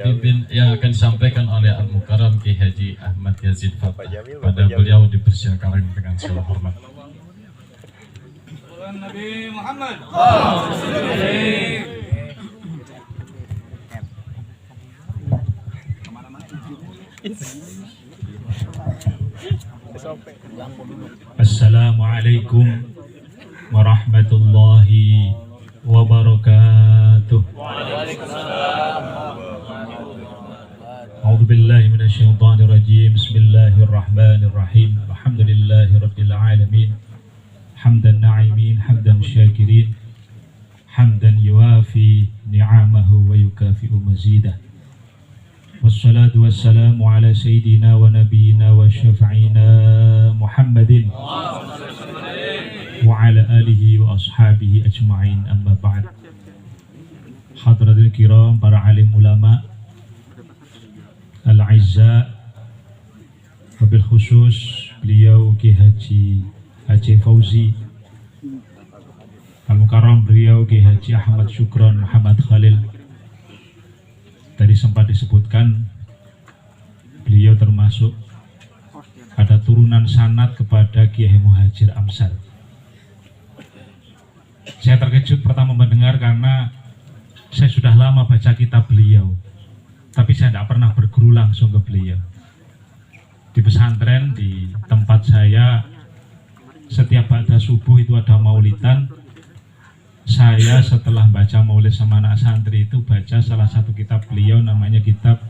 Pimpin yang akan disampaikan oleh Al-Mukarram Ki Haji Ahmad Yazid Fattah. Pada beliau dipersilakan dengan segala hormat. Nabi Muhammad. Assalamualaikum warahmatullahi wabarakatuh. A'udzu billahi minasyaitonir rajim. Bismillahirrahmanirrahim. Alhamdulillahi rabbil alamin. Hamdan na'imin, hamdan syakirin. Hamdan yuwafi ni'amahu wa yukafi'u mazidah. Wassalatu wassalamu ala sayyidina wa nabiyyina wa syafi'ina Muhammadin wa ala alihi wa ashabihi ajma'in, amma ba'd. Hadratul kiram, para alim ulama al-izza, wabil khusus beliau Ki Haji Aceh Fauzi Al-Mukarram, beliau Ki Haji Ahmad Syukron Muhammad Khalil. Tadi sempat disebutkan beliau termasuk ada turunan sanad kepada Kiai Muhajir Amsal. Saya terkejut pertama mendengar karena saya sudah lama baca kitab beliau, tapi saya tidak pernah berguru langsung ke beliau. Di pesantren di tempat saya, setiap pada subuh itu ada maulidan. Saya setelah baca maulid sama anak santri itu baca salah satu kitab beliau, namanya kitab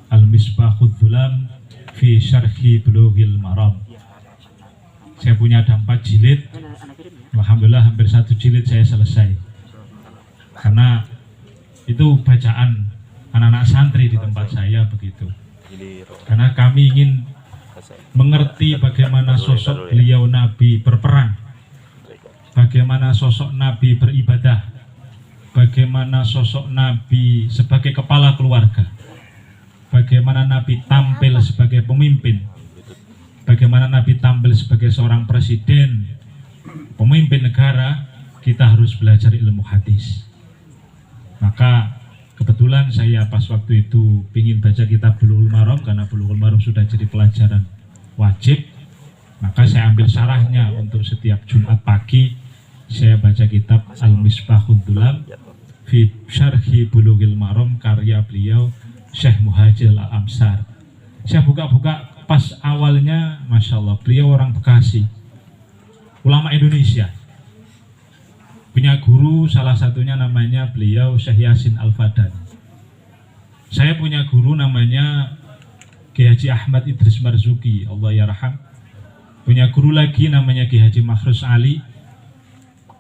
Al-Misbahud Dhulam fi Syarhi Bulughil Maram. Saya punya ada 4 jilid. Alhamdulillah hampir 1 jilid saya selesai. Karena itu bacaan anak-anak santri di tempat saya begitu. Karena kami ingin mengerti bagaimana sosok beliau Nabi berperang, bagaimana sosok Nabi beribadah, bagaimana sosok Nabi sebagai kepala keluarga, bagaimana Nabi tampil sebagai pemimpin, bagaimana Nabi tampil sebagai seorang presiden, pemimpin negara. Kita harus belajar ilmu hadis. Maka kebetulan saya pas waktu itu ingin baca kitab Bulughul Maram, karena Bulughul Maram sudah jadi pelajaran wajib. Maka saya ambil syarahnya untuk setiap Jumat pagi saya baca kitab Al-Misbahud Dhulam fi Syarhi Bulughil Maram karya beliau Syekh Muhajir Al-Amsar. Saya buka-buka pas awalnya, Masya Allah, beliau orang Bekasi, ulama Indonesia, punya guru, salah satunya namanya beliau Syekh Yasin Al-Fadani. Saya punya guru namanya Ki Haji Ahmad Idris Marzuki, Allah yarham. Punya guru lagi namanya Ki Haji Makhrus Ali.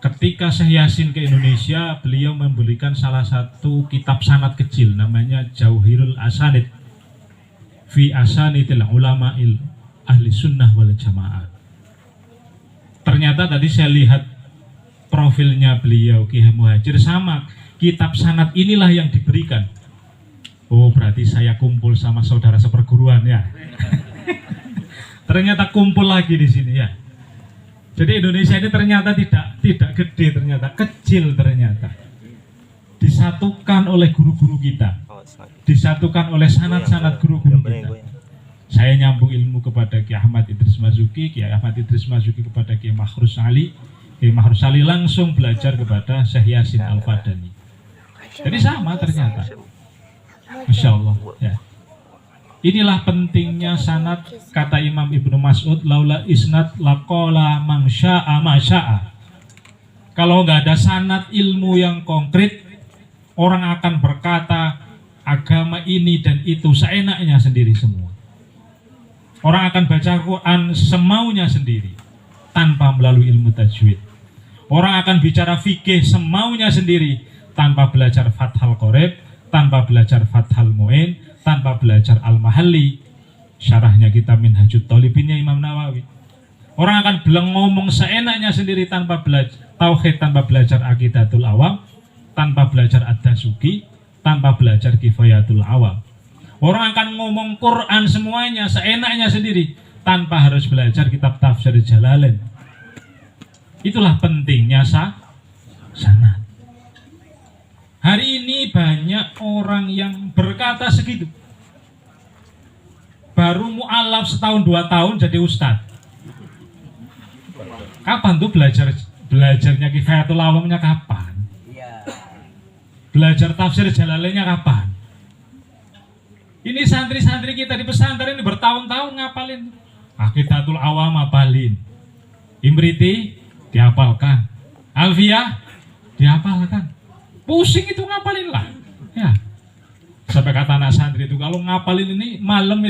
Ketika Syekh Yasin ke Indonesia, beliau memberikan salah satu kitab sanad kecil namanya Jauhirul Asanid fi Asanidil Ulama'il Ahli Sunnah wal Jamaah. Ternyata tadi saya lihat profilnya beliau Ki Muhajir sama kitab sanad inilah yang diberikan. Oh, berarti saya kumpul sama saudara seperguruan ya. Ternyata kumpul lagi di sini ya. Jadi Indonesia ini ternyata tidak gede, ternyata kecil, ternyata disatukan oleh guru-guru kita, disatukan oleh sanad-sanad guru-guru kita. Saya nyambung ilmu kepada Ki Ahmad Idris Marzuki, Ki Ahmad Idris Marzuki kepada Ki Makhrus Ali, Ki Makhrus Ali langsung belajar kepada Syekh Yasin Al-Fadani. Jadi sama ternyata. Masya Allah ya. Inilah pentingnya sanad, kata Imam Ibnu Mas'ud, laula isnad laqala man syaa ma syaa. Kalau nggak ada sanad ilmu yang konkret, orang akan berkata agama ini dan itu seenaknya sendiri semua. Orang akan baca Quran semaunya sendiri tanpa melalui ilmu tajwid. Orang akan bicara fikih semaunya sendiri tanpa belajar Fathul Qorib, tanpa belajar Fathul Mu'in, tanpa belajar Al-Mahalli, syarahnya kitab Minhajut Thalibinnya Imam Nawawi. Orang akan ngomong seenaknya sendiri tanpa belajar tauhid, tanpa belajar Aqidatul Awam, tanpa belajar Ad-Dasuki, tanpa belajar Kifayatul Awam. Orang akan ngomong Quran semuanya seenaknya sendiri tanpa harus belajar kitab Tafsir Jalalain. Itulah pentingnya sanad. Hari ini banyak orang yang berkata segitu. Baru mu'alaf setahun 2 tahun jadi ustadz. Kapan tuh belajarnya Kifayatul Awamnya kapan? Belajar tafsir Jalalainnya kapan? Ini santri-santri kita di pesantren ini bertahun-tahun ngapalin. Aqidatul Awam hafalin. Imriti dihafalkan. Alfiyah dihafalkan. Pusing itu ngapalin lah. Ya. Sampai kata anak santri itu kalau ngapalin ini malam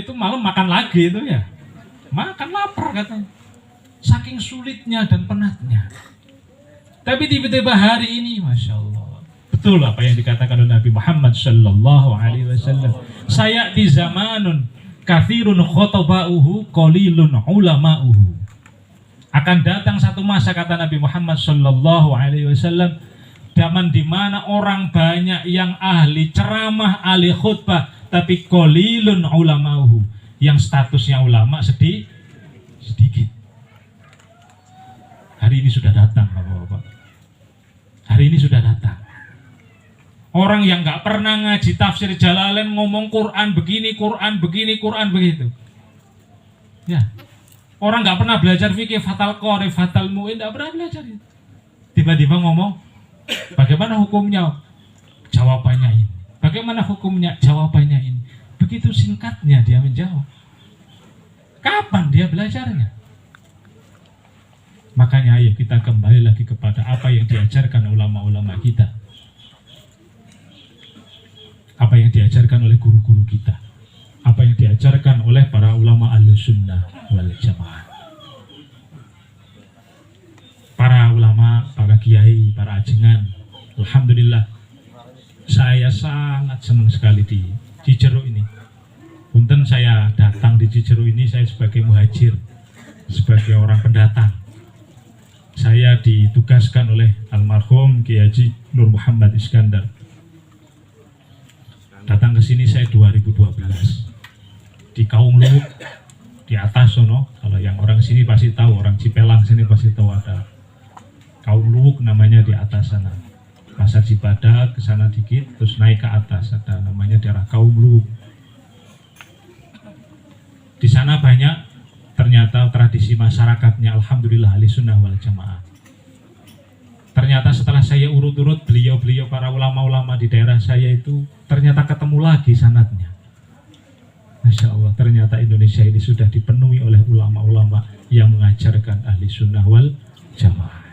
makan lagi itu ya. Makan lapar katanya. Saking sulitnya dan penatnya. Tapi tiba-tiba hari ini, masya Allah, betul apa yang dikatakan oleh Nabi Muhammad Sallallahu Alaihi Wasallam. Sayati zamanun kathirun khotobauhu qalilun ulamauhu. Akan datang satu masa, kata Nabi Muhammad Sallallahu Alaihi Wasallam, zaman di mana orang banyak yang ahli ceramah, ahli khutbah, tapi qalilun ulamauhu, yang statusnya ulama sedikit. Hari ini sudah datang, Bapak-bapak. Hari ini sudah datang. Orang yang nggak pernah ngaji tafsir Jalalain ngomong Quran begini, Quran begini, Quran begitu. Ya. Orang nggak pernah belajar fikih, fatal qori, fatal mu'in, nggak pernah belajar. Tiba-tiba ngomong, bagaimana hukumnya? Jawabannya ini. Bagaimana hukumnya? Jawabannya ini. Begitu singkatnya dia menjawab. Kapan dia belajarnya? Makanya ayo kita kembali lagi kepada apa yang diajarkan ulama-ulama kita. Apa yang diajarkan oleh guru-guru kita. Apa yang diajarkan oleh para ulama Ahlussunnah wal Jamaah. Para ulama, para kiai, para ajengan. Alhamdulillah. Saya sangat senang sekali di Cijeruk ini. Punten saya datang di Cijeruk ini saya sebagai muhajir, sebagai orang pendatang. Saya ditugaskan oleh almarhum Kiai Haji Nur Muhammad Iskandar. Datang ke sini saya 2012 di Kaung Luwuk di atas sono. Kalau yang orang sini pasti tahu, orang Cipelang sini pasti tahu ada Kaung Luwuk namanya di atas sana. Pasar Cibadak ke sana dikit, terus naik ke atas ada namanya daerah Kaung Luwuk. Di sana banyak ternyata tradisi masyarakatnya, alhamdulillah Ahlussunnah wal Jamaah. Ternyata setelah saya urut-urut beliau-beliau para ulama-ulama di daerah saya itu, ternyata ketemu lagi sanadnya. Masya Allah, ternyata Indonesia ini sudah dipenuhi oleh ulama-ulama yang mengajarkan Ahlussunnah wal Jamaah.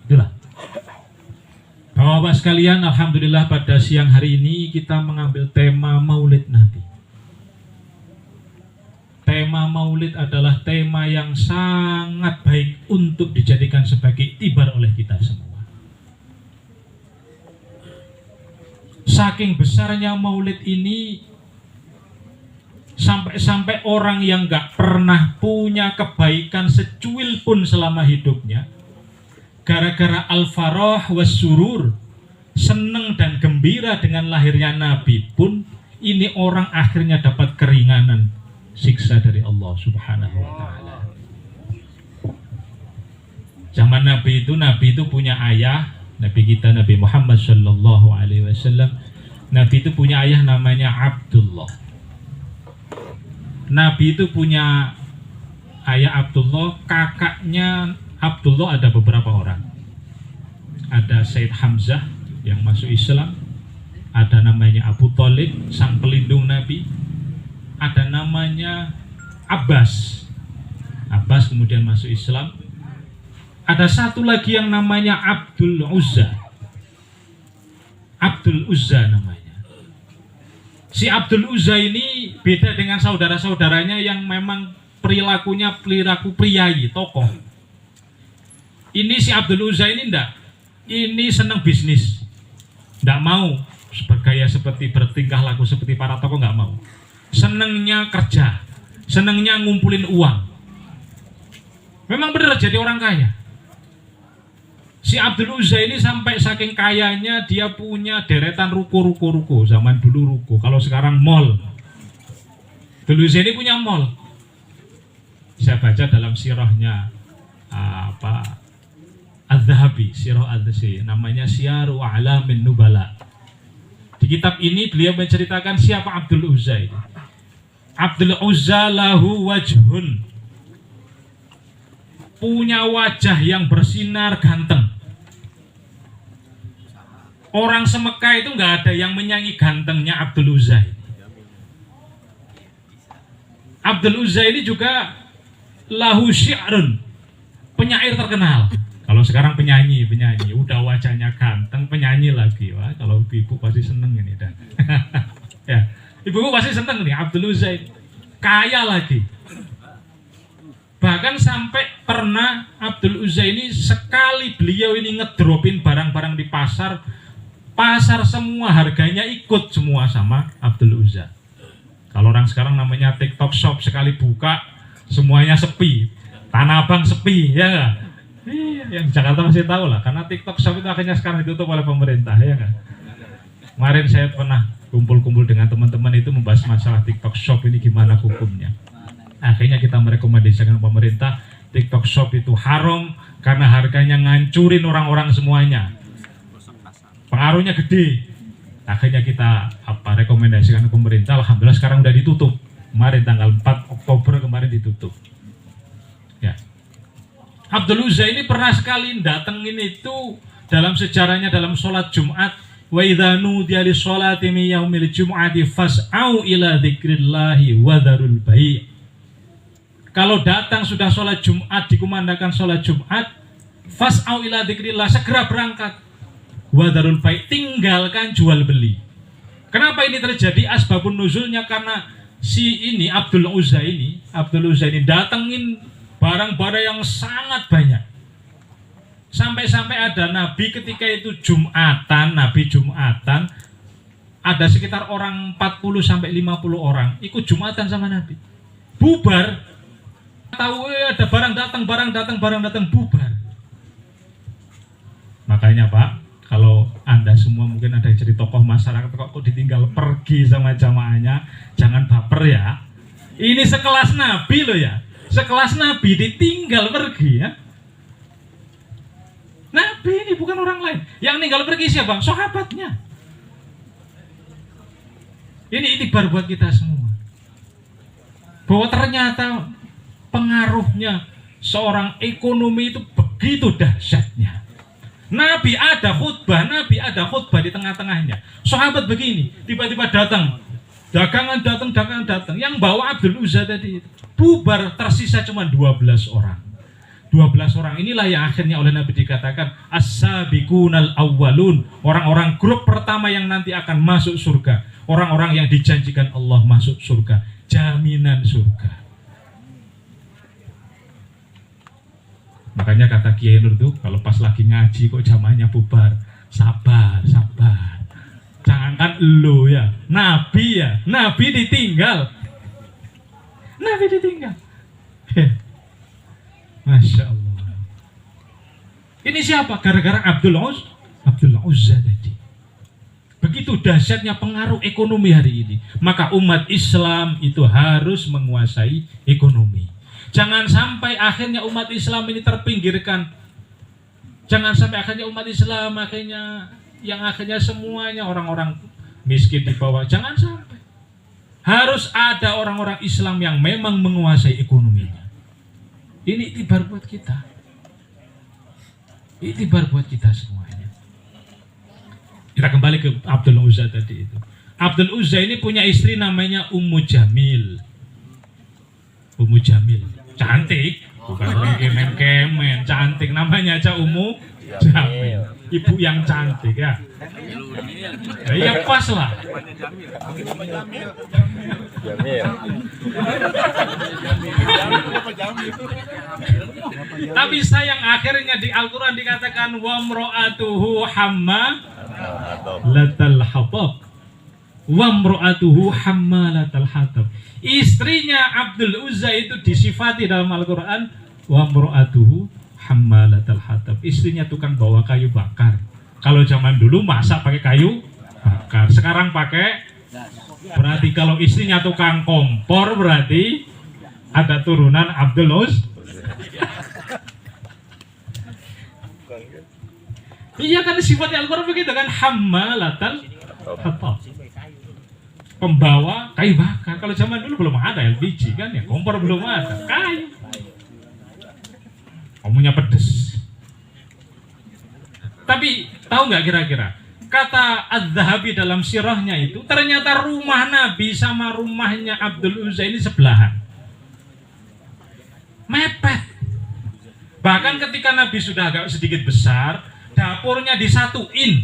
Itulah. Bapak-bapak sekalian, alhamdulillah pada siang hari ini kita mengambil tema Maulid Nabi. Tema maulid adalah tema yang sangat baik untuk dijadikan sebagai iktibar oleh kita semua. Saking besarnya maulid ini, sampai-sampai orang yang gak pernah punya kebaikan secuil pun selama hidupnya, gara-gara al-farah was surur, seneng dan gembira dengan lahirnya Nabi pun, ini orang akhirnya dapat keringanan siksa dari Allah Subhanahu wa ta'ala. Zaman Nabi itu punya ayah, Nabi kita Nabi Muhammad sallallahu alaihi wasallam. Nabi itu punya ayah namanya Abdullah. Nabi itu punya ayah Abdullah, kakaknya Abdullah ada beberapa orang. Ada Said Hamzah yang masuk Islam, ada namanya Abu Thalib sang pelindung Nabi, ada namanya Abbas. Abbas kemudian masuk Islam. Ada satu lagi yang namanya Abdul Uzza. Abdul Uzza namanya. Si Abdul Uzza ini beda dengan saudara-saudaranya yang memang perilakunya perilaku priayi, tokoh. Ini si Abdul Uzza ini enggak. Ini senang bisnis. Enggak mau bergaya seperti bertingkah laku seperti para tokoh, enggak mau. Senengnya kerja, senengnya ngumpulin uang. Memang benar jadi orang kaya. Si Abdul Uzza ini sampai saking kayanya dia punya deretan ruko. Zaman dulu ruko, kalau sekarang mall. Abdul Uzza ini punya mall. Saya baca dalam sirahnya Adz-Dzahabi, Sirah Adz-Dzahabi, namanya Syiaru A'lamin Nubala. Di kitab ini beliau menceritakan siapa Abdul Uzza ini. Abdul Uzza lahu wajhun, punya wajah yang bersinar ganteng. Orang semekah itu nggak ada yang menyanyi gantengnya Abdul Uzza ini. Abdul Uzza ini juga lahu syi'run, penyair terkenal. Kalau sekarang penyanyi, udah wajahnya ganteng, penyanyi lagi. Wah, kalau ibu pasti seneng ini dan ya, ibu pasti seneng nih Abdul Uzza ini. Kaya lagi. Bahkan sampai pernah Abdul Uzza ini sekali beliau ini ngedropin barang-barang di pasar semua harganya ikut semua sama Abdul Uzza. Kalau orang sekarang namanya TikTok Shop, sekali buka semuanya sepi. Tanah Abang sepi, ya nggak? Iya, yang Jakarta masih tahu lah, karena TikTok Shop itu akhirnya sekarang ditutup oleh pemerintah, ya nggak? Kemarin saya pernah kumpul-kumpul dengan teman-teman itu membahas masalah TikTok Shop ini gimana hukumnya. Akhirnya kita merekomendasikan pemerintah TikTok Shop itu haram karena harganya ngancurin orang-orang semuanya. Pengaruhnya gede. Akhirnya kita rekomendasikan ke pemerintah. Alhamdulillah sekarang udah ditutup. Kemarin tanggal 4 Oktober kemarin ditutup. Ya. Abdul Uzza ini pernah sekali datengin itu dalam sejarahnya dalam sholat Jumat. Wa idza nudiya lis sholati min yaumil jum'ati fas'au ila dzikrillahi wa dzarul bai'. Kalau datang sudah sholat Jumat, dikumandangkan sholat Jumat, fas'au ila dzikrillah, segera berangkat. Wa dzarul bai', tinggalkan jual beli. Kenapa ini terjadi? Asbabun nuzulnya karena si ini Abdul Uzza ini datengin barang-barang yang sangat banyak. Sampai-sampai ada Nabi ketika itu Jumatan, ada sekitar orang 40 sampai 50 orang ikut Jumatan sama Nabi. Bubar. Tahu ada barang datang, bubar. Makanya Pak, kalau Anda semua mungkin ada yang jadi tokoh masyarakat kok ditinggal pergi sama jamaahnya, jangan baper ya. Ini sekelas Nabi loh ya. Sekelas Nabi ditinggal pergi ya. Nabi ini bukan orang lain. Yang tinggal pergi siapa? Sahabatnya. Ini itibar buat kita semua. Bahwa ternyata pengaruhnya seorang ekonomi itu begitu dahsyatnya. Nabi ada khutbah di tengah-tengahnya. Sahabat begini, tiba-tiba datang. Dagangan datang. Yang bawa Abdul Uzza tadi itu. Bubar, tersisa cuma 12 orang. 12 orang inilah yang akhirnya oleh Nabi dikatakan as-sabiqunal awwalun, orang-orang grup pertama yang nanti akan masuk surga, orang-orang yang dijanjikan Allah masuk surga, jaminan surga. Makanya kata Kiai Nur tuh kalau pas lagi ngaji kok jamaahnya bubar, sabar. Jangankan lo ya, Nabi ditinggal. Masya Allah. Ini siapa? Gara-gara Abdul Uzza tadi. Begitu dahsyatnya pengaruh ekonomi hari ini. Maka umat Islam itu harus menguasai ekonomi. Jangan sampai akhirnya umat Islam ini terpinggirkan. Jangan sampai akhirnya umat Islam akhirnya semuanya orang-orang miskin di bawah. Jangan sampai. Harus ada orang-orang Islam yang memang menguasai ekonominya. Ini itibar buat kita. Itibar buat kita semuanya. Kita kembali ke Abdul Uzza tadi itu. Abdul Uzza ini punya istri namanya Ummu Jamil. Cantik, bukan kemen-kemen, cantik, namanya aja Ummu Jamil. Ibu yang cantik ya. Iya pas lah. Tapi sayang akhirnya di Al-Quran dikatakan wa mro'atuhu hammalatal hatab. Wa mro'atuhu hammalatal hatab. Istrinya Abdul Uzza itu disifati dalam Al-Quran wa mro'atuhu hammalatal hatab. Istrinya tukang bawa kayu bakar. Kalau zaman dulu masak pakai kayu bakar. Sekarang pakai, berarti kalau istrinya tukang kompor berarti ada turunan Abdul Uzza. Iya kan sifatnya Al-Quran begitu kan, hammalatal hatab, pembawa kayu bakar. Kalau zaman dulu belum ada LPG kan ya, kompor belum ada, kayu. Ngomongnya pedes. Tapi tahu nggak kira-kira kata Az-Zahabi dalam sirahnya itu ternyata rumah Nabi sama rumahnya Abdul Uzza ini sebelahan, mepet. Bahkan ketika Nabi sudah agak sedikit besar, dapurnya disatuin.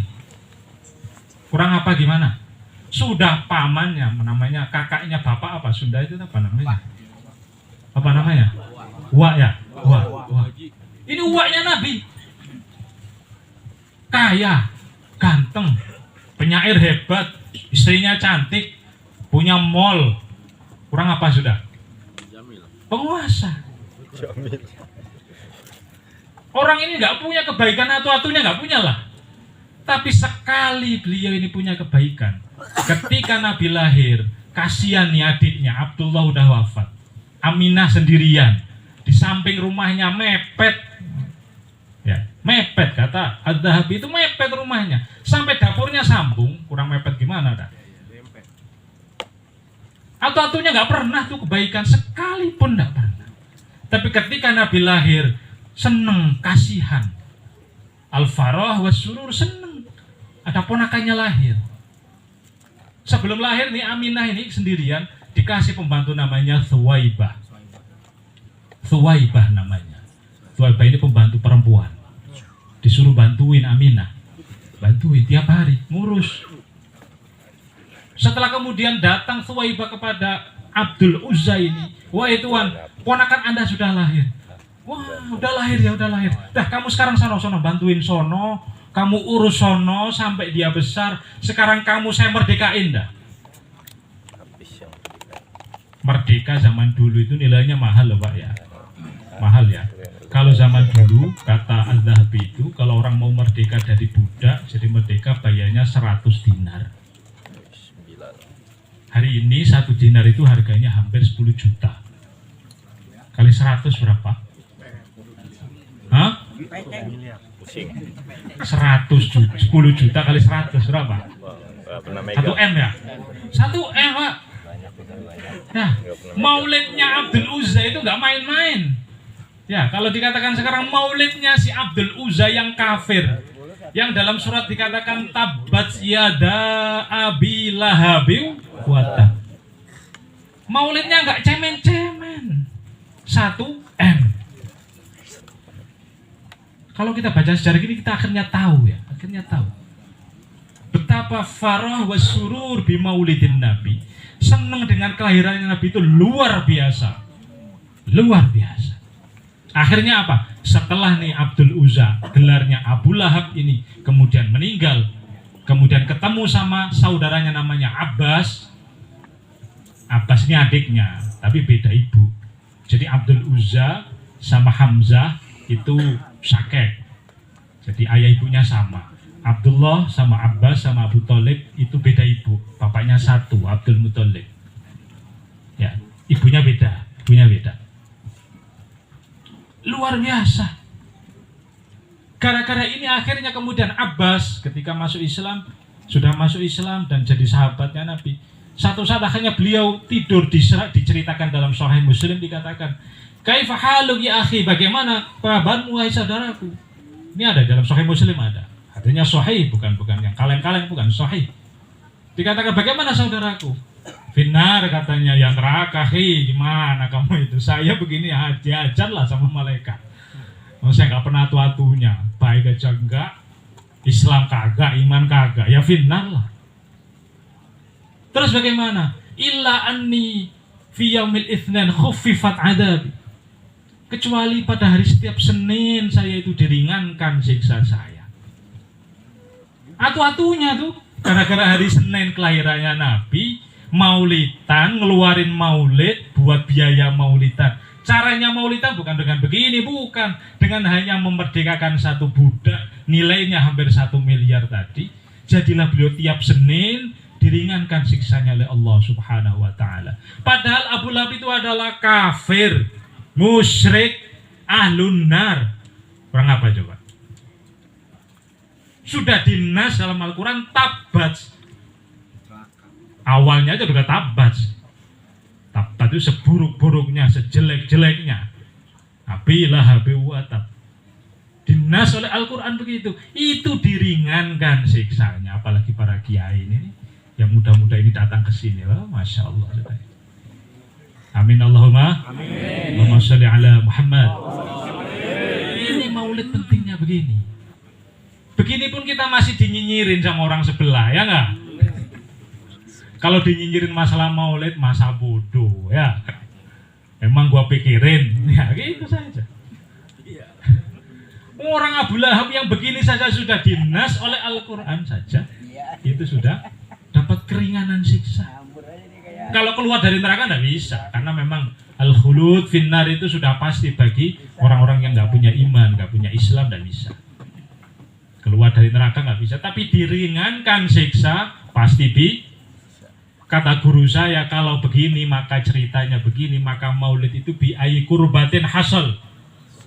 Kurang apa gimana? Sudah pamannya, namanya kakaknya bapak apa? Sunda itu apa namanya? Apa namanya? Uwa ya? Uwa. Ini uwanya Nabi. Kaya, ganteng, penyair hebat, istrinya cantik, punya mall. Kurang apa sudah? Penguasa. Orang ini nggak punya kebaikan atunya nggak punya lah. Tapi sekali beliau ini punya kebaikan. Ketika Nabi lahir, kasihan nih adiknya, Abdullah udah wafat. Aminah sendirian. Di samping rumahnya mepet. Ya, mepet kata Az-Zahabi itu mepet rumahnya. Sampai dapurnya sambung, kurang mepet gimana dah? Atu-atunya nggak pernah tuh kebaikan, sekalipun nggak pernah. Tapi ketika Nabi lahir, seneng, kasihan. Al-Farah was surur, seneng. Ada ponakannya lahir. Sebelum lahir nih Aminah ini sendirian, dikasih pembantu namanya Thuwaibah. Thuwaibah namanya. Thuwaibah ini pembantu perempuan. Disuruh bantuin Aminah. Bantuin tiap hari, ngurus. Setelah kemudian datang Thuwaibah kepada Abdul Uzza ini. Wahai Tuan, ponakan Anda sudah lahir. Wah, udah lahir ya, udah lahir. Dah kamu sekarang sono bantuin sono, kamu urus sono sampai dia besar. Sekarang kamu saya merdekain dah. Merdeka zaman dulu itu nilainya mahal loh Pak ya. Mahal ya. Kalau zaman dulu kata Az-Zahabi itu kalau orang mau merdeka dari budak jadi merdeka bayarnya 100 dinar. Hari ini 1 dinar itu harganya hampir 10 juta. Kali 100 berapa? Hah? 100 juta, 10 juta kali 100 berapa? 1 M ya? 1 M Pak. Nah, maulidnya Abdul Uzza itu nggak main-main. Ya, kalau dikatakan sekarang maulidnya si Abdul Uzza yang kafir, yang dalam surat dikatakan tabat yada abi lahabi wa tab. Maulidnya nggak cemen-cemen. 1 M. Kalau kita baca sejarah gini kita akhirnya tahu ya, betapa farah wa surur bi maulidin Nabi. Senang dengan kelahiran Nabi itu luar biasa. Luar biasa. Akhirnya apa? Setelah nih Abdul Uzza, gelarnya Abu Lahab ini kemudian meninggal, kemudian ketemu sama saudaranya namanya Abbas. Abbas ini adiknya, tapi beda ibu. Jadi Abdul Uzza sama Hamzah itu sakek. Jadi ayah ibunya sama. Abdullah sama Abbas sama Abu Thalib itu beda ibu. Bapaknya satu, Abdul Muthalib. Ya, ibunya beda. Luar biasa. Gara-gara ini akhirnya kemudian Abbas ketika masuk Islam, sudah masuk Islam dan jadi sahabatnya Nabi. Satu saat akhirnya beliau tidur diceritakan dalam Sahih Muslim dikatakan, "Kaifa haluk ya akhi, bagaimana kabarmu wahai saudaraku?" Ini ada dalam Sahih Muslim ada. Artinya sahih bukan yang kaleng-kaleng, bukan sahih. Dikatakan bagaimana saudaraku? Finnar katanya, yang neraka. Gimana kamu itu? Saya begini diajar lah sama malaikat. Saya nggak pernah atu-atunya, baik aja enggak, Islam kagak, iman kagak, ya finnar lah. Terus bagaimana? Illa anni fi yaumil itsnin khuffifat adabi. Kecuali pada hari setiap Senin saya itu diringankan siksa saya. Atu-atunya tuh gara-gara hari Senin kelahirannya Nabi, maulidan, ngeluarin maulid buat biaya maulidan. Caranya maulidan bukan dengan begini, bukan dengan hanya memerdekakan satu budak nilainya hampir 1 miliar tadi. Jadilah beliau tiap Senin diringankan siksanya oleh Allah Subhanahu wa taala. Padahal Abu Lahab itu adalah kafir, musyrik, ahlun nar. Kurang apa coba? Sudah dinas dalam Al-Quran tabat. Awalnya aja udah tabat. Tabat itu seburuk-buruknya, sejelek-jeleknya. Abilah habi watab. Dinas oleh Al-Quran begitu. Itu diringankan siksanya. Apalagi para kiai ini yang muda-muda ini datang ke sini. Wah, Masya Allah. Amin Allahumma. Amin. Allahumma sholli ala Muhammad. Ini maulid pentingnya begini. Begini pun kita masih dinyinyirin sama orang sebelah, ya nggak? Kalau dinyinyirin masalah maulid, masa bodoh, ya. Emang gua pikirin, ya gitu saja. Orang Abu Lahab yang begini saja sudah dinas oleh Al-Quran saja, itu sudah dapat keringanan siksa. Kalau keluar dari neraka nggak bisa, karena memang al-khulud finnar itu sudah pasti bagi orang-orang yang nggak punya iman, nggak punya Islam, nggak bisa. Keluar dari neraka nggak bisa, tapi diringankan siksa pasti kata guru saya, kalau begini maka ceritanya begini, maka maulid itu bi ayi kurbatin hasal.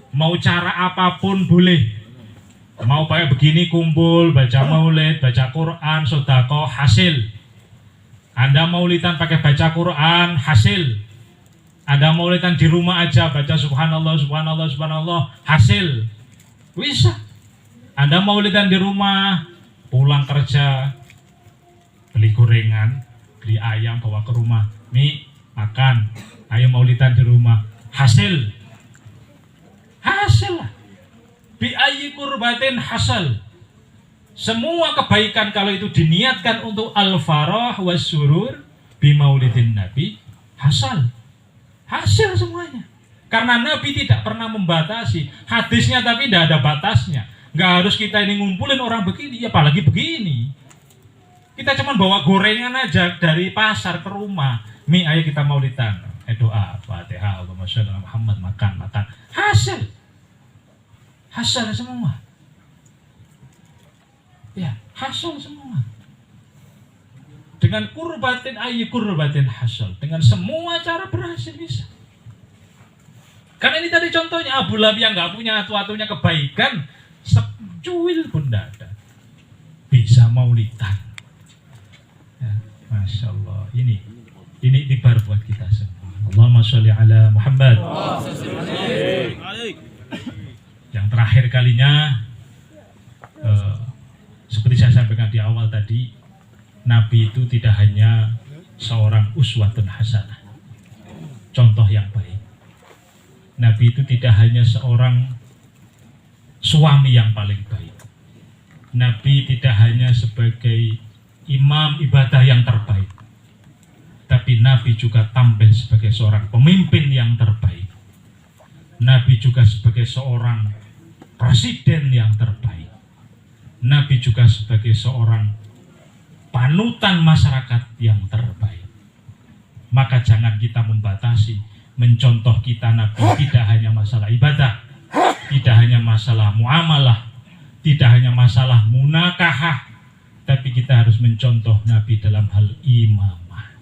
Mau cara apapun boleh. Mau kayak begini kumpul, baca maulid, baca Quran, sedekah, hasil. Anda maulidan pakai baca Quran, hasil. Anda maulidan di rumah aja baca subhanallah, subhanallah, subhanallah, hasil. Bisa. Anda maulidan di rumah, pulang kerja, beli gorengan, beli ayam, bawa ke rumah, mie, makan, ayo maulidan di rumah, hasil. Hasil lah. Bi ayyi kurbatin hasal. Semua kebaikan kalau itu diniatkan untuk al-farah was surur bi maulidin nabi, hasal. Hasil semuanya. Karena Nabi tidak pernah membatasi. Hadisnya tapi tidak ada batasnya. Nggak harus kita ini ngumpulin orang begini, apalagi begini. Kita cuma bawa gorengan aja dari pasar ke rumah. Mi, ayo kita maulidan. Doa, Fatihah, Allahumma sholli ala Muhammad, makan. Hasil. Hasil semua. Ya, hasil semua. Dengan kurbatin ayi kurbatin hasil. Dengan semua cara berhasil bisa. Karena ini tadi contohnya Abu Lahab yang nggak punya atu-atunya kebaikan, secuil pun tidak ada. Bisa maulidan. Ya, Masya Allah. Ini tibar buat kita semua. Allahumma sholli ala Muhammad. Yang terakhir kalinya, seperti saya sampaikan di awal tadi, Nabi itu tidak hanya seorang uswatun hasanah, contoh yang baik. Nabi itu tidak hanya seorang suami yang paling baik. Nabi tidak hanya sebagai imam ibadah yang terbaik, tapi Nabi juga tampil sebagai seorang pemimpin yang terbaik. Nabi juga sebagai seorang presiden yang terbaik. Nabi juga sebagai seorang panutan masyarakat yang terbaik. Maka jangan kita membatasi, mencontoh kita Nabi tidak hanya masalah ibadah, tidak hanya masalah muamalah, tidak hanya masalah munakahah, tapi kita harus mencontoh Nabi dalam hal imamah.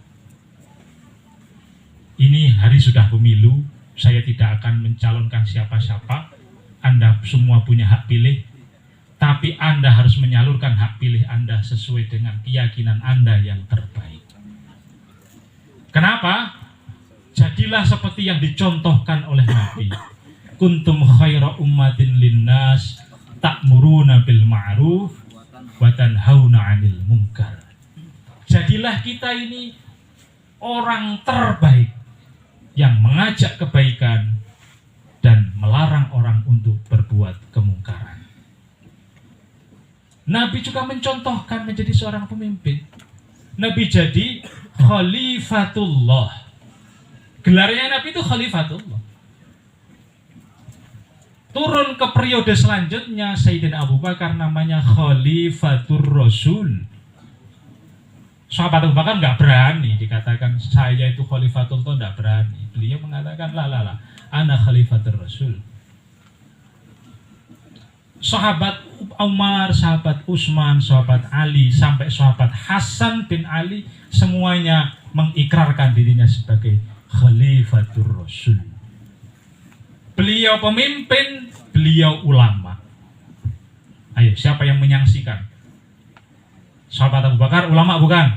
Ini hari sudah pemilu, saya tidak akan mencalonkan siapa-siapa. Anda semua punya hak pilih, tapi Anda harus menyalurkan hak pilih Anda sesuai dengan keyakinan Anda yang terbaik. Kenapa? Jadilah seperti yang dicontohkan oleh Nabi. Kuntum khaira ummatin linnas ta'muruna bil ma'ruf wa tanhauna 'anil munkar. Jadilah kita ini orang terbaik yang mengajak kebaikan dan melarang orang untuk berbuat kemungkaran. Nabi juga mencontohkan menjadi seorang pemimpin. Nabi jadi Khalifatullah. Gelarnya Nabi itu Khalifatullah. Turun ke periode selanjutnya, Sayyidina Abu Bakar namanya Khalifatur Rasul. Sahabat Abu Bakar nggak berani dikatakan saya itu Khalifatullah, nggak berani. Beliau mengatakan la, ana Khalifatur Rasul. Sahabat Umar, sahabat Utsman, sahabat Ali, sampai sahabat Hasan bin Ali, semuanya mengikrarkan dirinya sebagai Khalifatur Rasul. Beliau pemimpin, beliau ulama. Ayo, siapa yang menyaksikan? Sahabat Abu Bakar ulama bukan?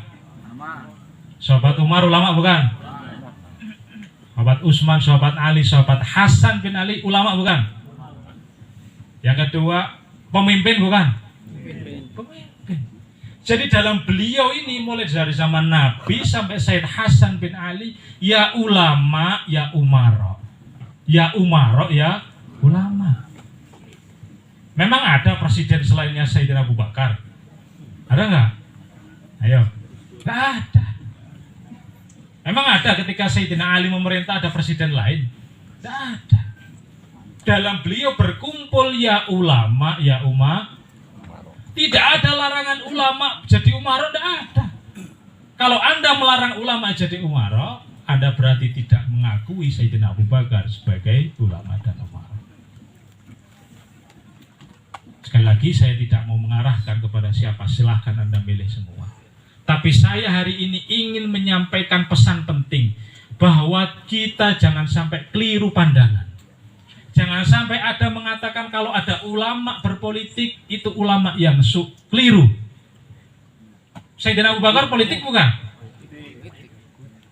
Sahabat Umar ulama bukan? Sahabat Utsman, sahabat Ali, sahabat Hasan bin Ali ulama bukan? Yang kedua, pemimpin bukan? Pemimpin. Jadi dalam beliau ini mulai dari zaman Nabi sampai Sayyid Hasan bin Ali, ya ulama, ya umara. Ya umara, ya ulama. Memang ada presiden selainnya Sayyidina Abu Bakar? Ada nggak? Ayo. Nggak ada. Memang ada ketika Sayyidina Ali memerintah ada presiden lain? Tidak ada. Dalam beliau berkumpul ya ulama, ya umar. Tidak ada larangan ulama jadi umaro, tidak ada. Kalau Anda melarang ulama jadi umaro, Anda berarti tidak mengakui Sayyidina Abu Bakar sebagai ulama dan umaro. Sekali lagi saya tidak mau mengarahkan kepada siapa, silahkan Anda milih semua. Tapi saya hari ini ingin menyampaikan pesan penting bahwa kita jangan sampai keliru pandangan. Jangan sampai ada mengatakan kalau ada ulama berpolitik itu ulama yang keliru. Sayyidina Abu Bakar politik bukan?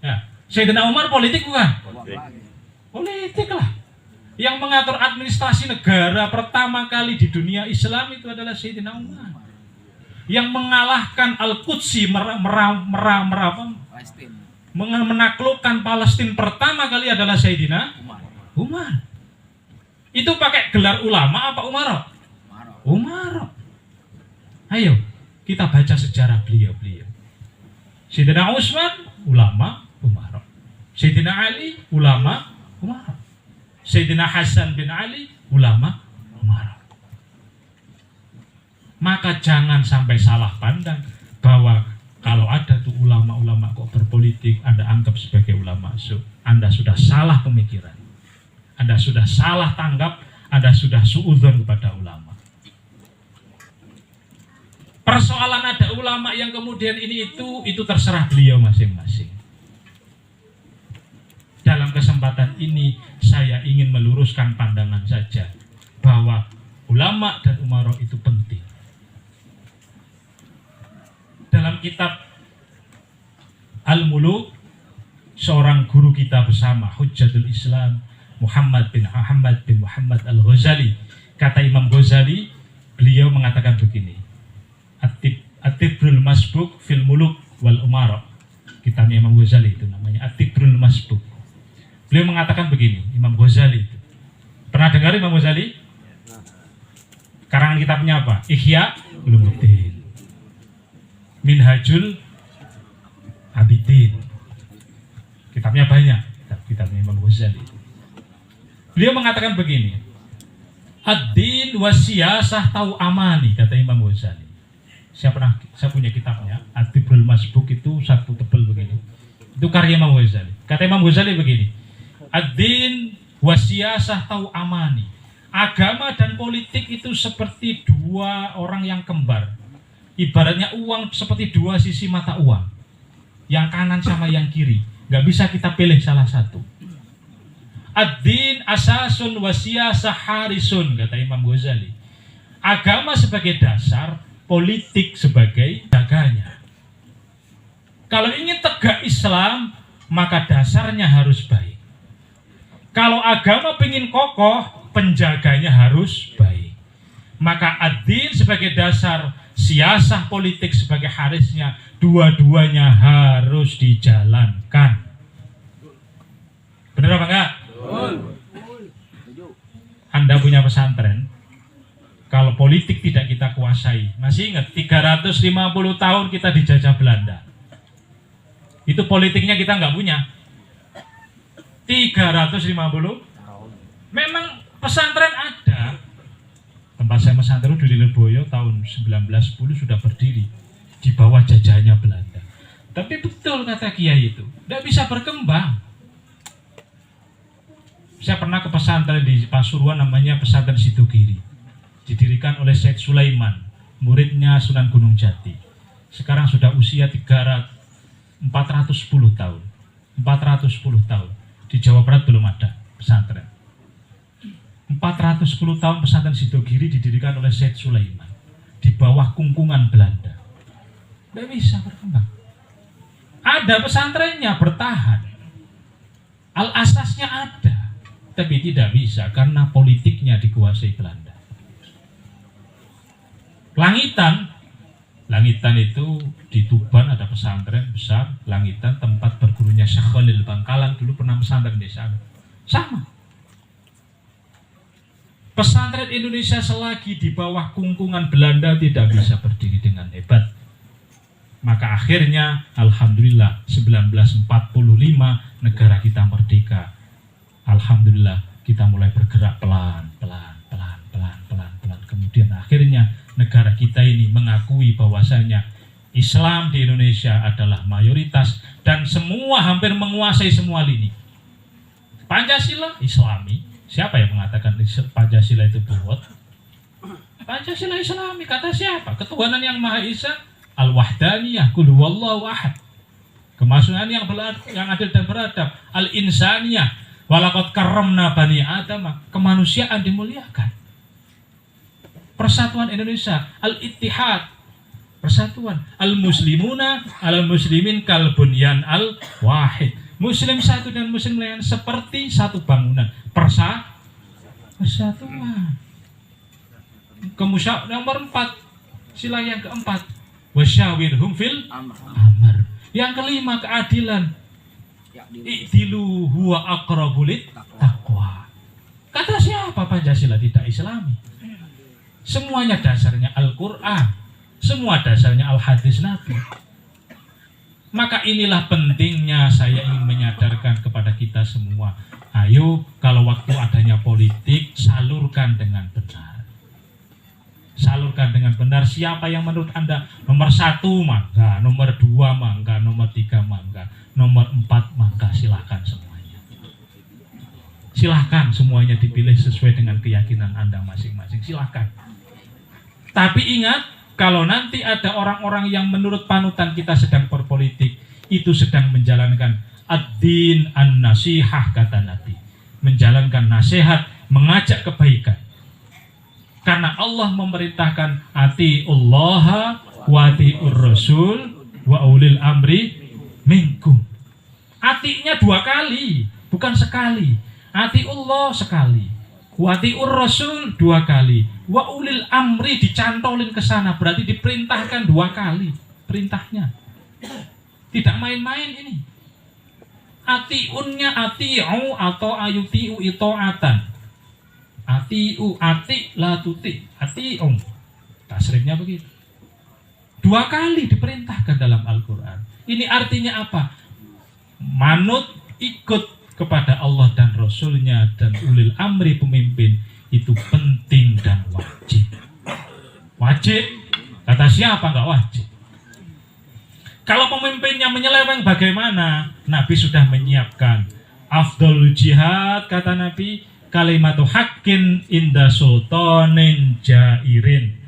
Ya. Sayyidina Umar politik bukan? Politik lah. Yang mengatur administrasi negara pertama kali di dunia Islam itu adalah Sayyidina Umar. Yang mengalahkan Al-Qudsi menaklukkan Palestina pertama kali adalah Sayyidina Umar. Itu pakai gelar ulama apa umaro? Umaro. Ayo kita baca sejarah beliau-beliau. Sayyidina Utsman ulama umaro. Sayyidina Ali ulama umaro. Sayyidina Hasan bin Ali ulama umaro. Maka jangan sampai salah pandang bahwa kalau ada tuh ulama-ulama kok berpolitik Anda anggap sebagai ulama. Anda sudah salah pemikiran, Anda sudah salah tanggap, Anda sudah suudzon kepada ulama. Persoalan ada ulama yang kemudian itu terserah beliau masing-masing. Dalam kesempatan ini saya ingin meluruskan pandangan saja bahwa ulama dan umaro itu penting. Dalam kitab Al-Muluk, seorang guru kita bersama Hujjatul Islam Muhammad bin Muhammad Al-Ghazali, kata Imam Ghazali, beliau mengatakan begini, At-Tibrul Masbuk fil Muluk wal Umara. Kitabnya Imam Ghazali itu namanya At-Tibrul Masbuk. Beliau mengatakan begini, Imam Ghazali itu. Pernah dengar Imam Ghazali? Karangan kitabnya apa? Ihya Ulumuddin, Minhajul Abidin. Kitabnya banyak, kitabnya Imam Ghazali. Beliau mengatakan begini, ad-din wasiyasah tau amani, kata Imam Ghazali. Saya punya kitabnya, At-Tibrul Masbuk itu satu tebel begini. Itu karya Imam Ghazali. Kata Imam Ghazali begini, ad-din wasiyasah tau amani. Agama dan politik itu seperti dua orang yang kembar. Ibaratnya uang seperti dua sisi mata uang, yang kanan sama yang kiri, nggak bisa kita pilih salah satu. Ad-din asasun wasiyasah harisun, kata Imam Ghazali. Agama sebagai dasar, politik sebagai jaganya. Kalau ingin tegak Islam, maka dasarnya harus baik. Kalau agama ingin kokoh, penjaganya harus baik. Maka ad-din sebagai dasar, siasah politik sebagai harisnya, dua-duanya harus dijalankan. Benar apa enggak? Anda punya pesantren, kalau politik tidak kita kuasai, masih ingat 350 tahun kita dijajah Belanda. Itu politiknya kita nggak punya. 350. Memang pesantren ada. Tempat saya pesantren di Lirboyo tahun 1910 sudah berdiri di bawah jajahannya Belanda. Tapi betul kata Kiai itu, tidak bisa berkembang. Saya pernah ke pesantren di Pasuruan, namanya pesantren Sidogiri, didirikan oleh Syekh Sulaiman, muridnya Sunan Gunung Jati. Sekarang sudah usia 410 tahun. 410 tahun. Di Jawa Barat belum ada pesantren. 410 tahun pesantren Sidogiri didirikan oleh Syekh Sulaiman. di bawah kungkungan Belanda. Tidak bisa berkembang. Ada pesantrennya bertahan, al-asasnya ada, tapi tidak bisa karena politiknya dikuasai Belanda. Langitan itu di Tuban ada pesantren besar, Langitan tempat bergurunya Syekh Khalil Bangkalan, dulu pernah pesantren di sana. Sama. Pesantren Indonesia selagi di bawah kungkungan Belanda tidak bisa berdiri dengan hebat. Maka akhirnya alhamdulillah 1945 negara kita merdeka. Alhamdulillah kita mulai bergerak pelan. Kemudian akhirnya negara kita ini mengakui bahwasanya Islam di Indonesia adalah mayoritas dan semua hampir menguasai semua lini. Pancasila Islami. Siapa yang mengatakan Pancasila itu buat? Pancasila Islami. Kata siapa? Ketuhanan yang Maha Esa, Al-Wahdaniyah, Qul huwallahu ahad. Kemaslahatan yang adil dan beradab, Al-Insaniyah, walaqad karramna bani Adam, kemanusiaan dimuliakan. Persatuan Indonesia, Al-Ittihad, persatuan, Al-Muslimuna al-muslimin kal bunyan al-wahid. Muslim satu dan muslim lain seperti satu bangunan. Persatuan. Kemusyawiratan nomor 4, sila yang keempat, wasyawirhum fil amr. Yang kelima, keadilan. I'dilu huwa aqrabu lit taqwa. Kata siapa Pancasila tidak Islami? Semuanya dasarnya Al-Quran, semua dasarnya Al-Hadis Nabi. Maka inilah pentingnya saya ingin menyadarkan kepada kita semua. Ayo, kalau waktu adanya politik, salurkan dengan benar. Salurkan dengan benar. Siapa yang menurut Anda nomor 1 mangga, nomor 2 mangga, nomor 3 mangga, nomor 4 mangga, silahkan semuanya. Silahkan semuanya dipilih sesuai dengan keyakinan Anda masing-masing. Silahkan. Tapi ingat, kalau nanti ada orang-orang yang menurut panutan kita sedang berpolitik, itu sedang menjalankan ad-din an-nasihah, kata Nabi. Menjalankan nasihat, mengajak kebaikan. Karena Allah memerintahkan atiullaha wa atiur rasul wa ulil amri minkum. Atinya 2 kali, bukan sekali. Atiullah sekali. Wati'ur Rasul 2 kali. Wa ulil amri dicantolin ke sana, berarti diperintahkan 2 kali perintahnya. Tidak main-main ini. Ati'unnya ati'u atau ayuti'u ito'atan. Ati'u ati' la tuti'. Ati'u. Tasrifnya begitu. 2 kali diperintahkan dalam Al-Quran. Ini artinya apa? Manut, ikut kepada Allah dan Rasulnya dan ulil amri pemimpin itu penting dan wajib. Wajib? Kata siapa nggak wajib? Kalau pemimpinnya menyeleweng bagaimana? Nabi sudah menyiapkan afdalul jihad, kata Nabi, kalimatu haqqin inda sultanin jairin.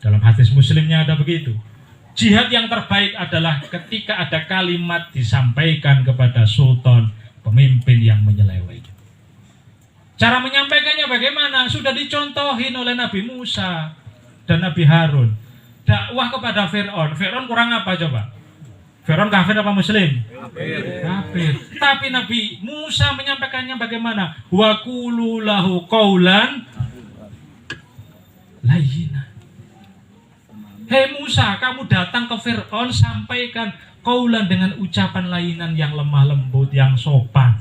Dalam hadis Muslimnya ada begitu. Jihad yang terbaik adalah ketika ada kalimat disampaikan kepada sultan, pemimpin yang menyeleweng. Cara menyampaikannya bagaimana? Sudah dicontohin oleh Nabi Musa dan Nabi Harun. Dakwah kepada Fir'aun. Fir'aun kurang apa coba? Fir'aun kafir apa muslim? Kafir. Tapi Nabi Musa menyampaikannya bagaimana? Wa qulu lahu qaulan layyinan. Hei Musa, kamu datang ke Fir'aun, sampaikan qaulan dengan ucapan lainan yang lemah lembut, yang sopan.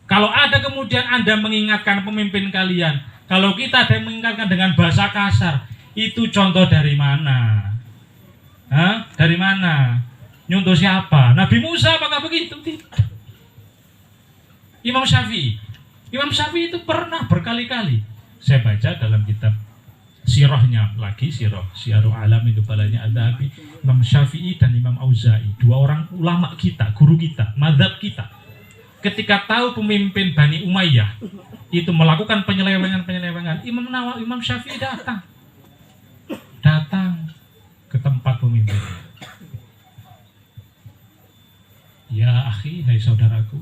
Kalau ada kemudian Anda mengingatkan pemimpin kalian, kalau kita ada yang mengingatkan dengan bahasa kasar, itu contoh dari mana? Hah? Dari mana? Nyontoh siapa? Nabi Musa apakah begitu? Tidak. Imam Syafi'i itu pernah berkali-kali. Saya baca dalam kitab sirahnya lagi, Syiarul Alamin Nubalanya Adz-Dzahabi, Imam Syafi'i dan Imam Auza'i, 2 orang ulama kita, guru kita, mazhab kita, ketika tahu pemimpin Bani Umayyah itu melakukan penyelewengan, Imam Syafi'i datang ke tempat pemimpin. Ya akhi, hai saudaraku,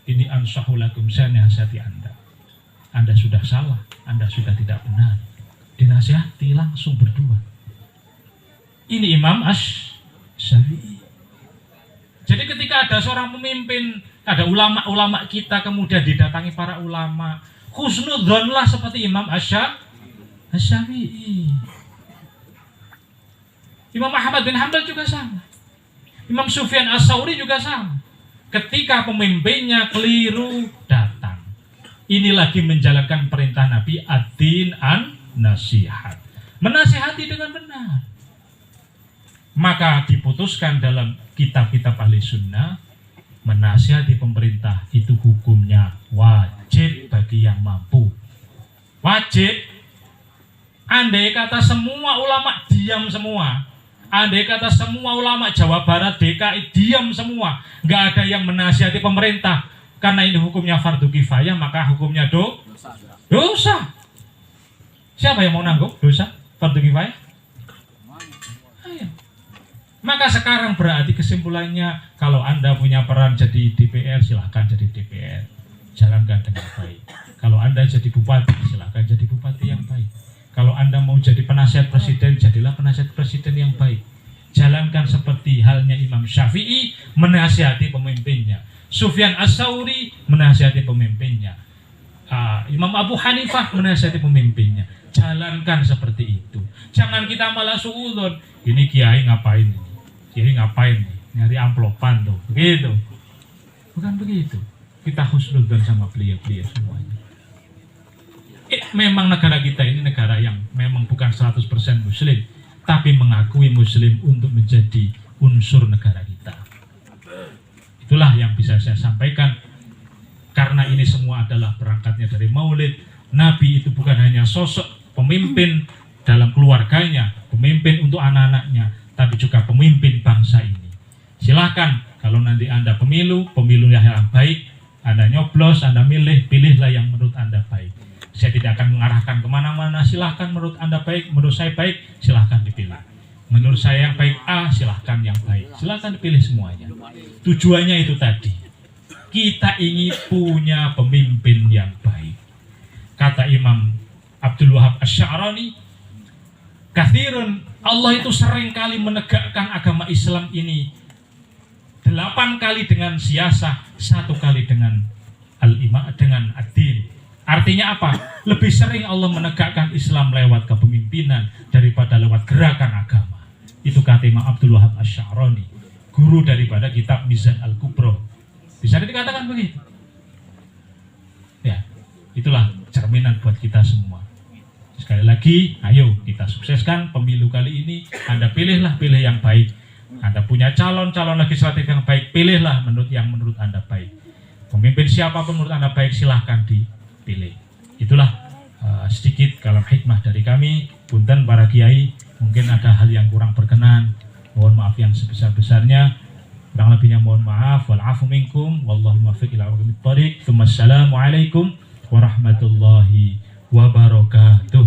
ini ansahulakum, saya nasihati Anda. Anda sudah salah, Anda sudah tidak benar. dinasihati langsung berdua. Ini Imam Asy-Syafi'i. Jadi ketika ada seorang pemimpin, ada ulama-ulama kita kemudian didatangi para ulama, husnudzonlah seperti Imam Asy-Syafi'i. Imam Ahmad bin Hanbal juga sama. Imam Sufyan Ats-Tsauri juga sama. Ketika pemimpinnya keliru, datang. Ini lagi menjalankan perintah Nabi ad-din an-nasihat. Menasihati dengan benar. Maka diputuskan dalam kitab-kitab ahli sunnah, menasihati pemerintah itu hukumnya wajib bagi yang mampu. Wajib. Andai kata semua ulama diam semua, andai kata semua ulama Jawa Barat, DKI diam semua, nggak ada yang menasihati pemerintah, karena ini hukumnya fardu kifayah, maka hukumnya dosa. Siapa yang mau nanggung dosa fardu kifayah? Ayo. Maka sekarang berarti kesimpulannya, kalau Anda punya peran jadi DPR, silahkan jadi DPR, jalankan dengan baik. Kalau Anda jadi bupati, silahkan jadi bupati yang baik. Kalau Anda mau jadi penasihat presiden, jadilah penasihat presiden yang baik. Jalankan seperti halnya Imam Syafi'i menasihati pemimpinnya, Sufyan Ats-Tsauri menasihati pemimpinnya, Imam Abu Hanifah menasihati pemimpinnya. Jalankan seperti itu. Jangan kita malah suudzon, ini kiai ngapain ini? Kiai ngapain nih? Nyari amplopan tuh. Begitu. Bukan begitu. Kita husnudzon sama beliau-beliau semuanya. Memang negara kita ini negara yang memang bukan 100% muslim, tapi mengakui muslim untuk menjadi unsur negara kita. Itulah yang bisa saya sampaikan. Karena ini semua adalah berangkatnya dari maulid. Nabi itu bukan hanya sosok pemimpin dalam keluarganya, pemimpin untuk anak-anaknya, tapi juga pemimpin bangsa ini. Silahkan kalau nanti Anda pemilu yang baik, Anda nyoblos, Anda milih, pilihlah yang menurut Anda baik. Saya tidak akan mengarahkan kemana-mana. Silahkan menurut Anda baik, menurut saya baik, silahkan dipilih. Menurut saya yang baik A, silahkan yang baik. Silahkan dipilih semuanya. Tujuannya itu tadi. Kita ingin punya pemimpin yang baik. Kata Imam Abdul Wahab Asy-Sya'rani, kathirun, Allah itu sering kali menegakkan agama Islam ini 8 kali dengan siasah, 1 kali dengan al-ima, dengan ad-din. Artinya apa? Lebih sering Allah menegakkan Islam lewat kepemimpinan daripada lewat gerakan agama. Itu kata Imam Abdul Wahab Asy-Sya'rani, guru daripada kitab Mizan Al-Kubra. Bisa dikatakan begitu? Ya, itulah cerminan buat kita semua. Sekali lagi, ayo kita sukseskan pemilu kali ini. Anda pilihlah, pilih yang baik. Anda punya calon legislatif yang baik, pilihlah menurut Anda baik. Pemimpin siapapun menurut Anda baik, silahkan dipilih. Itulah sedikit kalau hikmah dari kami. Punten para kiai, mungkin ada hal yang kurang berkenan, mohon maaf yang sebesar-besarnya. Kurang lebihnya mohon maaf. Wal-afu minkum, wallahu muwaffiq ila aqwamit thoriq. Assalamualaikum warahmatullahi wabarakatuh.